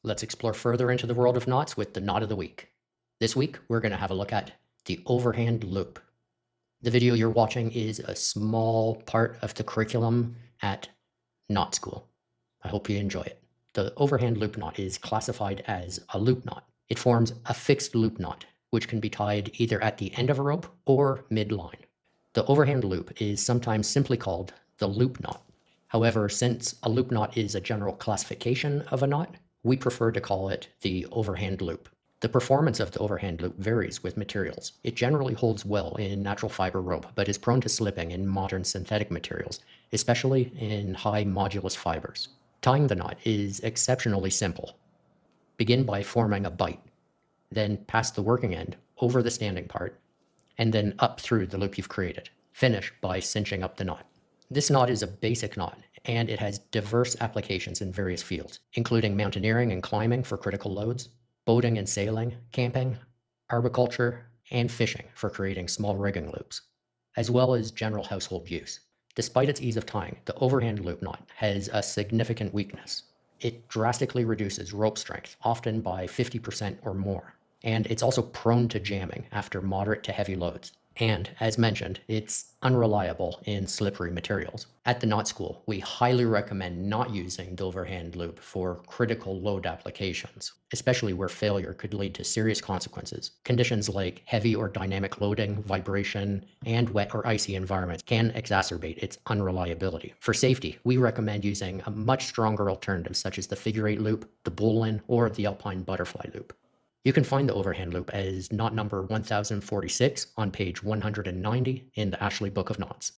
Let's explore further into the world of knots with the knot of the week. This week, we're going to have a look at the overhand loop. The video you're watching is a small part of the curriculum at knot school. I hope you enjoy it. The overhand loop knot is classified as a loop knot. It forms a fixed loop knot, which can be tied either at the end of a rope or mid-line. The overhand loop is sometimes simply called the loop knot. However, since a loop knot is a general classification of a knot, we prefer to call it the overhand loop. The performance of the overhand loop varies with materials. It generally holds well in natural fiber rope, but is prone to slipping in modern synthetic materials, especially in high modulus fibers. Tying the knot is exceptionally simple. Begin by forming a bight, then pass the working end over the standing part, and then up through the loop you've created. Finish by cinching up the knot. This knot is a basic knot, and it has diverse applications in various fields, including mountaineering and climbing for critical loads, boating and sailing, camping, arboriculture, and fishing for creating small rigging loops, as well as general household use. Despite its ease of tying, the overhand loop knot has a significant weakness. It drastically reduces rope strength, often by 50% or more, and it's also prone to jamming after moderate to heavy loads. And, as mentioned, it's unreliable in slippery materials. At the knot school, we highly recommend not using the overhand loop for critical load applications, especially where failure could lead to serious consequences. Conditions like heavy or dynamic loading, vibration, and wet or icy environments can exacerbate its unreliability. For safety, we recommend using a much stronger alternative such as the figure-8 loop, the bowline, or the alpine butterfly loop. You can find the overhand loop as knot number 1046 on page 190 in the Ashley Book of Knots.